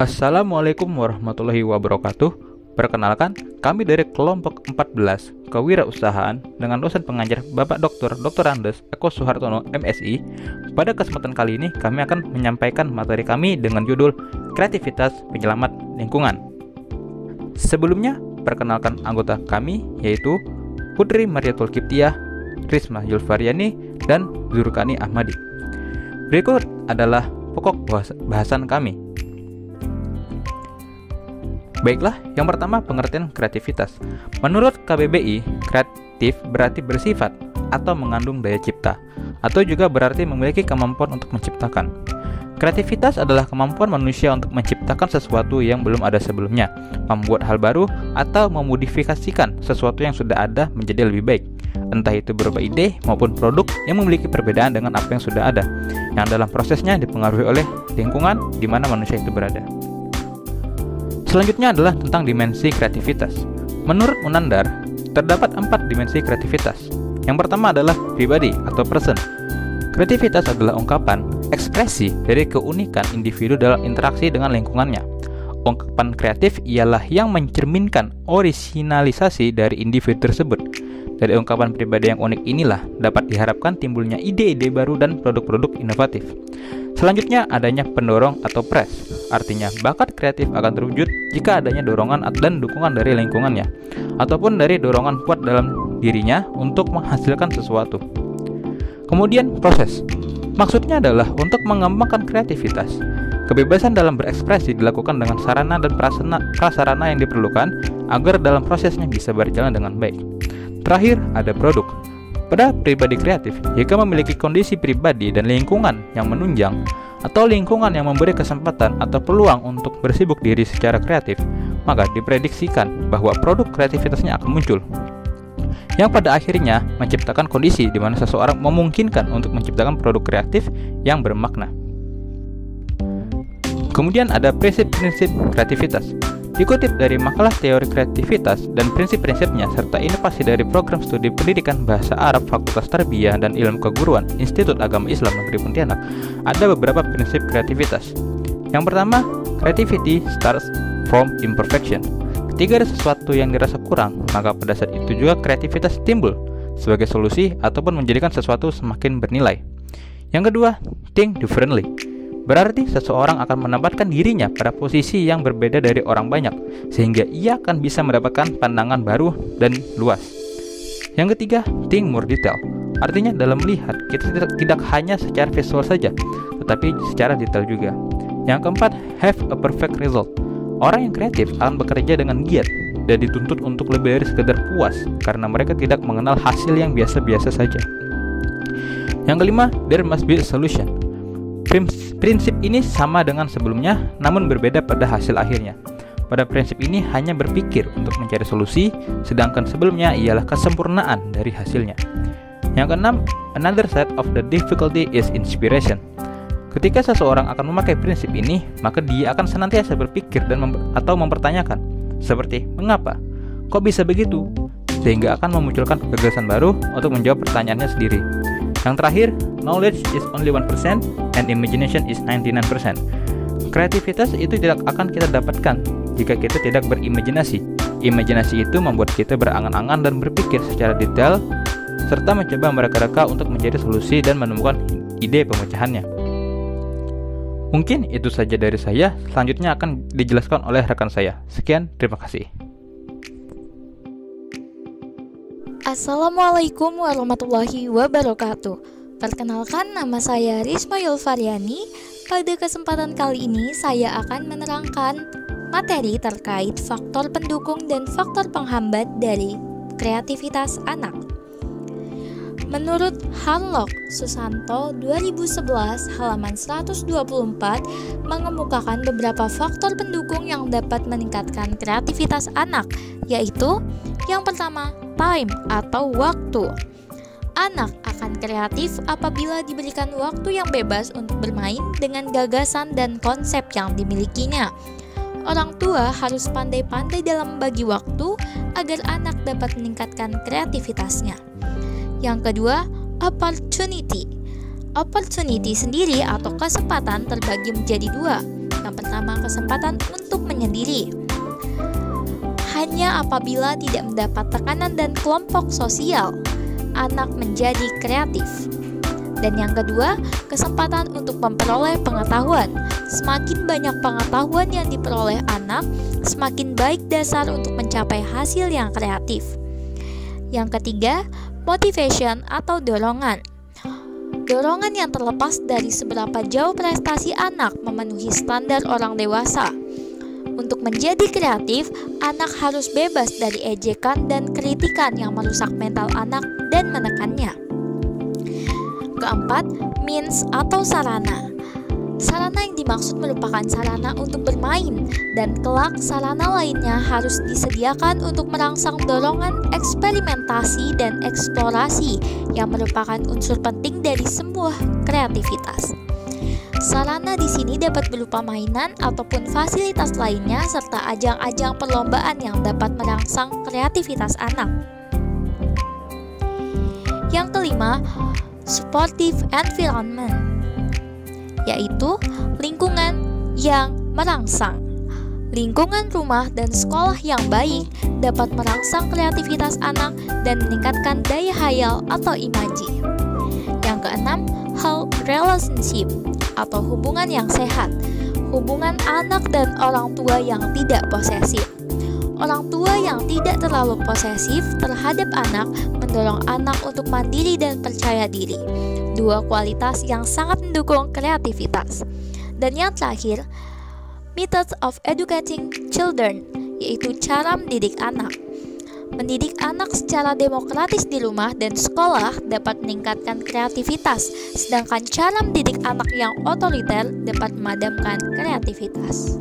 Assalamualaikum warahmatullahi wabarakatuh. Perkenalkan, kami dari kelompok 14 Kewirausahaan dengan dosen pengajar Bapak Dr. Andes Eko Suhartono MSI. Pada kesempatan kali ini kami akan menyampaikan materi kami dengan judul Kreativitas Penyelamat Lingkungan. Sebelumnya, perkenalkan anggota kami yaitu Putri Mariatul Kiptiah, Risma Yulfariani, dan Zurkani Ahmadi. Berikut adalah pokok bahasan kami. Baiklah, yang pertama pengertian kreativitas. Menurut KBBI, kreatif berarti bersifat atau mengandung daya cipta, atau juga berarti memiliki kemampuan untuk menciptakan. Kreativitas adalah kemampuan manusia untuk menciptakan sesuatu yang belum ada sebelumnya, membuat hal baru, atau memodifikasikan sesuatu yang sudah ada menjadi lebih baik. Entah itu berupa ide maupun produk yang memiliki perbedaan dengan apa yang sudah ada, yang dalam prosesnya dipengaruhi oleh lingkungan di mana manusia itu berada. Selanjutnya adalah tentang dimensi kreativitas. Menurut Munandar, terdapat 4 dimensi kreativitas. Yang pertama adalah pribadi atau person. Kreativitas adalah ungkapan, ekspresi dari keunikan individu dalam interaksi dengan lingkungannya. Ungkapan kreatif ialah yang mencerminkan orisinalisasi dari individu tersebut. Dari ungkapan pribadi yang unik inilah dapat diharapkan timbulnya ide-ide baru dan produk-produk inovatif. Selanjutnya adanya pendorong atau press, artinya bakat kreatif akan terwujud jika adanya dorongan dan dukungan dari lingkungannya, ataupun dari dorongan kuat dalam dirinya untuk menghasilkan sesuatu. Kemudian proses, maksudnya adalah untuk mengembangkan kreativitas. Kebebasan dalam berekspresi dilakukan dengan sarana dan prasarana yang diperlukan agar dalam prosesnya bisa berjalan dengan baik. Terakhir, ada produk. Pada pribadi kreatif, jika memiliki kondisi pribadi dan lingkungan yang menunjang, atau lingkungan yang memberi kesempatan atau peluang untuk bersibuk diri secara kreatif, maka diprediksikan bahwa produk kreativitasnya akan muncul, yang pada akhirnya menciptakan kondisi di mana seseorang memungkinkan untuk menciptakan produk kreatif yang bermakna. Kemudian ada prinsip-prinsip kreativitas. Dikutip dari makalah teori kreativitas dan prinsip-prinsipnya serta inovasi dari program studi pendidikan bahasa Arab Fakultas Tarbiyah dan Ilmu Keguruan Institut Agama Islam Negeri Pontianak, ada beberapa prinsip kreativitas. Yang pertama, creativity starts from imperfection. Ketika ada sesuatu yang dirasa kurang, maka pada saat itu juga kreativitas timbul sebagai solusi ataupun menjadikan sesuatu semakin bernilai. Yang kedua, think differently. Berarti seseorang akan menempatkan dirinya pada posisi yang berbeda dari orang banyak, sehingga ia akan bisa mendapatkan pandangan baru dan luas. Yang ketiga, think more detail. Artinya dalam melihat, kita tidak hanya secara visual saja, tetapi secara detail juga. Yang keempat, have a perfect result. Orang yang kreatif akan bekerja dengan giat dan dituntut untuk lebih dari sekedar puas, karena mereka tidak mengenal hasil yang biasa-biasa saja. Yang kelima, there must be a solution. Prinsip ini sama dengan sebelumnya, namun berbeda pada hasil akhirnya. Pada prinsip ini hanya berpikir untuk mencari solusi, sedangkan sebelumnya ialah kesempurnaan dari hasilnya. Yang keenam, another side of the difficulty is inspiration. Ketika seseorang akan memakai prinsip ini, maka dia akan senantiasa berpikir dan atau mempertanyakan, seperti mengapa, kok bisa begitu, sehingga akan memunculkan gagasan baru untuk menjawab pertanyaannya sendiri. Yang terakhir, knowledge is only 1% and imagination is 99%. Kreativitas itu tidak akan kita dapatkan jika kita tidak berimajinasi. Imajinasi itu membuat kita berangan-angan dan berpikir secara detail, serta mencoba mereka-reka untuk mencari solusi dan menemukan ide pemecahannya. Mungkin itu saja dari saya, selanjutnya akan dijelaskan oleh rekan saya. Sekian, terima kasih. Assalamualaikum warahmatullahi wabarakatuh. Perkenalkan, nama saya Risma Yulfariani. Pada kesempatan kali ini saya akan menerangkan materi terkait faktor pendukung dan faktor penghambat dari kreativitas anak. Menurut Harlock Susanto 2011 halaman 124 mengemukakan beberapa faktor pendukung yang dapat meningkatkan kreativitas anak, yaitu yang pertama, time atau waktu. Anak akan kreatif apabila diberikan waktu yang bebas untuk bermain dengan gagasan dan konsep yang dimilikinya. Orang tua harus pandai-pandai dalam membagi waktu agar anak dapat meningkatkan kreativitasnya. Yang kedua, opportunity. Opportunity sendiri atau kesempatan terbagi menjadi dua. Yang Yang pertama, kesempatan untuk menyendiri. Hanya apabila tidak mendapat tekanan dan kelompok sosial, anak menjadi kreatif. Dan yang kedua, kesempatan untuk memperoleh pengetahuan. Semakin banyak pengetahuan yang diperoleh anak, semakin baik dasar untuk mencapai hasil yang kreatif. Yang ketiga, motivation atau dorongan. Dorongan yang terlepas dari seberapa jauh prestasi anak memenuhi standar orang dewasa. Untuk menjadi kreatif, anak harus bebas dari ejekan dan kritikan yang merusak mental anak dan menekannya. Keempat, means atau sarana. Sarana yang dimaksud merupakan sarana untuk bermain, dan kelak sarana lainnya harus disediakan untuk merangsang dorongan eksperimentasi dan eksplorasi yang merupakan unsur penting dari sebuah kreativitas. Sarana di sini dapat berupa mainan ataupun fasilitas lainnya serta ajang-ajang perlombaan yang dapat merangsang kreativitas anak. Yang kelima, supportive environment, yaitu lingkungan yang merangsang. Lingkungan rumah dan sekolah yang baik dapat merangsang kreativitas anak dan meningkatkan daya hayal atau imaji. Yang keenam, health relationship atau hubungan yang sehat. Hubungan anak dan orang tua yang tidak posesif. Orang tua yang tidak terlalu posesif terhadap anak mendorong anak untuk mandiri dan percaya diri. Dua kualitas yang sangat mendukung kreativitas. Dan yang terakhir, methods of educating children, yaitu cara mendidik anak. Mendidik anak secara demokratis di rumah dan sekolah dapat meningkatkan kreativitas, sedangkan cara mendidik anak yang otoriter dapat memadamkan kreativitas.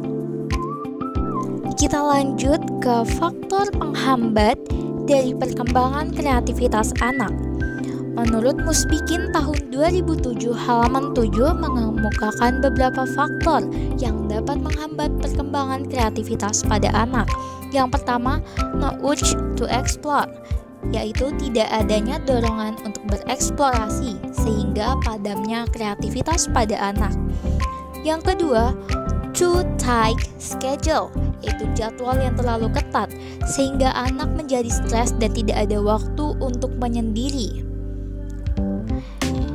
Kita lanjut ke faktor penghambat dari perkembangan kreativitas anak. Menurut Musbikin tahun 2007 halaman 7 mengemukakan beberapa faktor yang dapat menghambat perkembangan kreativitas pada anak. Yang pertama, no urge to explore, yaitu tidak adanya dorongan untuk bereksplorasi sehingga padamnya kreativitas pada anak. Yang kedua, too tight schedule, yaitu jadwal yang terlalu ketat sehingga anak menjadi stres dan tidak ada waktu untuk menyendiri.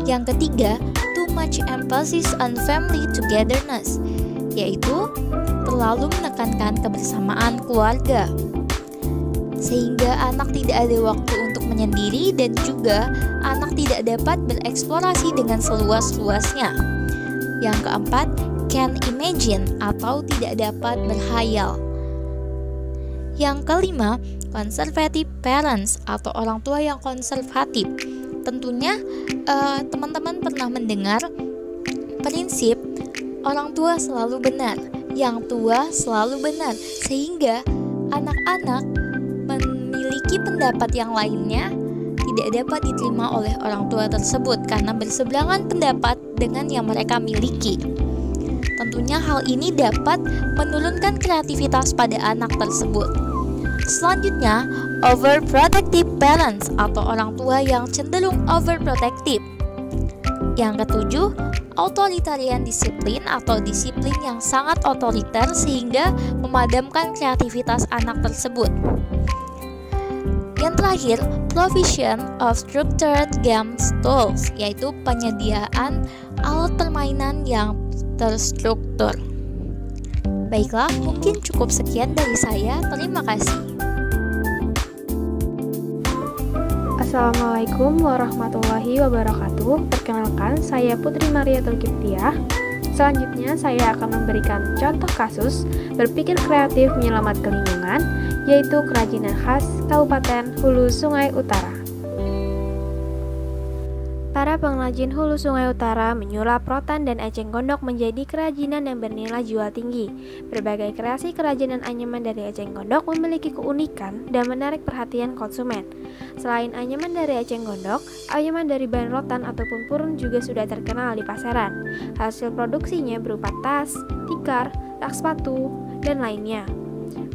Yang ketiga, too much emphasis on family togetherness, yaitu terlalu menekankan kebersamaan keluarga sehingga anak tidak ada waktu untuk menyendiri dan juga anak tidak dapat bereksplorasi dengan seluas-luasnya. Yang keempat, can't imagine atau tidak dapat berhayal. Yang kelima, conservative parents atau orang tua yang konservatif. Tentunya teman-teman pernah mendengar prinsip orang tua selalu benar, yang tua selalu benar, sehingga anak-anak memiliki pendapat yang lainnya tidak dapat diterima oleh orang tua tersebut karena berseberangan pendapat dengan yang mereka miliki. Tentunya hal ini dapat menurunkan kreativitas pada anak tersebut. Selanjutnya, overprotective parents atau orang tua yang cenderung overprotective. Yang ketujuh, authoritarian disiplin atau disiplin yang sangat otoriter sehingga memadamkan kreativitas anak tersebut. Yang terakhir, provision of structured games tools, yaitu penyediaan alat permainan yang terstruktur. Baiklah, mungkin cukup sekian dari saya. Terima kasih. Assalamualaikum warahmatullahi wabarakatuh. Perkenalkan, saya Putri Maria Tulkiptiah. Selanjutnya, saya akan memberikan contoh kasus berpikir kreatif menyelamatkan lingkungan, yaitu kerajinan khas Kabupaten Hulu Sungai Utara. Para pengrajin Hulu Sungai Utara menyulap rotan dan eceng gondok menjadi kerajinan yang bernilai jual tinggi. Berbagai kreasi kerajinan anyaman dari eceng gondok memiliki keunikan dan menarik perhatian konsumen. Selain anyaman dari eceng gondok, anyaman dari bahan rotan ataupun purun juga sudah terkenal di pasaran. Hasil produksinya berupa tas, tikar, rak sepatu, dan lainnya.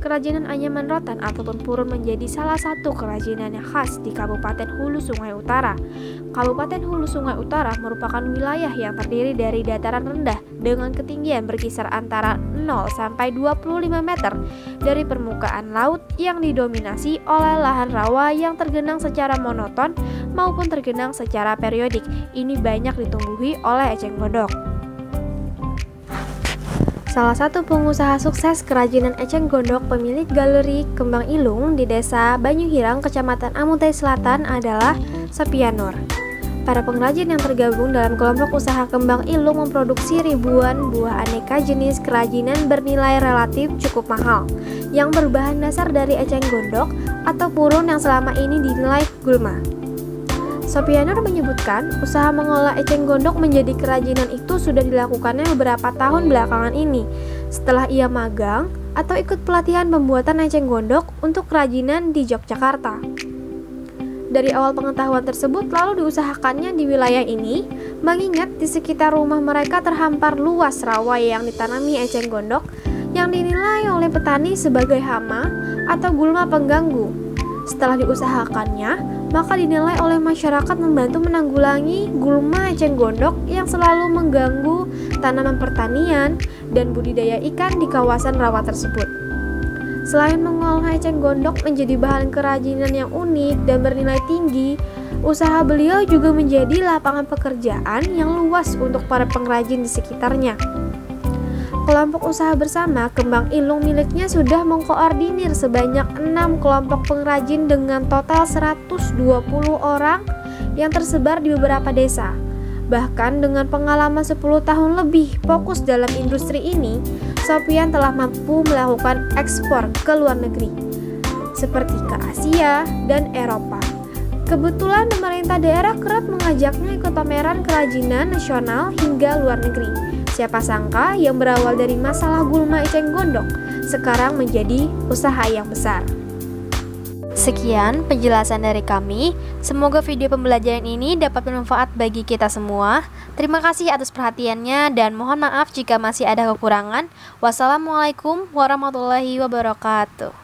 Kerajinan anyaman rotan ataupun purun menjadi salah satu kerajinan yang khas di Kabupaten Hulu Sungai Utara. Kabupaten Hulu Sungai Utara merupakan wilayah yang terdiri dari dataran rendah dengan ketinggian berkisar antara 0 sampai 25 meter dari permukaan laut yang didominasi oleh lahan rawa yang tergenang secara monoton maupun tergenang secara periodik. Ini banyak ditumbuhi oleh eceng gondok. Salah satu pengusaha sukses kerajinan eceng gondok pemilik galeri Kembang Ilung di Desa Banyuhirang, Kecamatan Amutai Selatan adalah Sopianur. Para pengrajin yang tergabung dalam kelompok usaha Kembang Ilung memproduksi ribuan buah aneka jenis kerajinan bernilai relatif cukup mahal yang berbahan dasar dari eceng gondok atau purun yang selama ini dinilai gulma. Sopianur menyebutkan, usaha mengolah eceng gondok menjadi kerajinan itu sudah dilakukannya beberapa tahun belakangan ini, setelah ia magang atau ikut pelatihan pembuatan eceng gondok untuk kerajinan di Yogyakarta. Dari awal pengetahuan tersebut lalu diusahakannya di wilayah ini, mengingat di sekitar rumah mereka terhampar luas rawa yang ditanami eceng gondok yang dinilai oleh petani sebagai hama atau gulma pengganggu. Setelah diusahakannya, maka dinilai oleh masyarakat membantu menanggulangi gulma eceng gondok yang selalu mengganggu tanaman pertanian dan budidaya ikan di kawasan rawa tersebut. Selain mengolah eceng gondok menjadi bahan kerajinan yang unik dan bernilai tinggi, usaha beliau juga menjadi lapangan pekerjaan yang luas untuk para pengrajin di sekitarnya. Kelompok usaha bersama Kembang Ilung miliknya sudah mengkoordinir sebanyak 6 kelompok pengrajin dengan total 120 orang yang tersebar di beberapa desa. Bahkan dengan pengalaman 10 tahun lebih fokus dalam industri ini, Sopian telah mampu melakukan ekspor ke luar negeri, seperti ke Asia dan Eropa. Kebetulan pemerintah daerah kerap mengajaknya ikut pameran kerajinan nasional hingga luar negeri. Siapa sangka yang berawal dari masalah gulma eceng gondok sekarang menjadi usaha yang besar. Sekian penjelasan dari kami. Semoga video pembelajaran ini dapat bermanfaat bagi kita semua. Terima kasih atas perhatiannya dan mohon maaf jika masih ada kekurangan. Wassalamualaikum warahmatullahi wabarakatuh.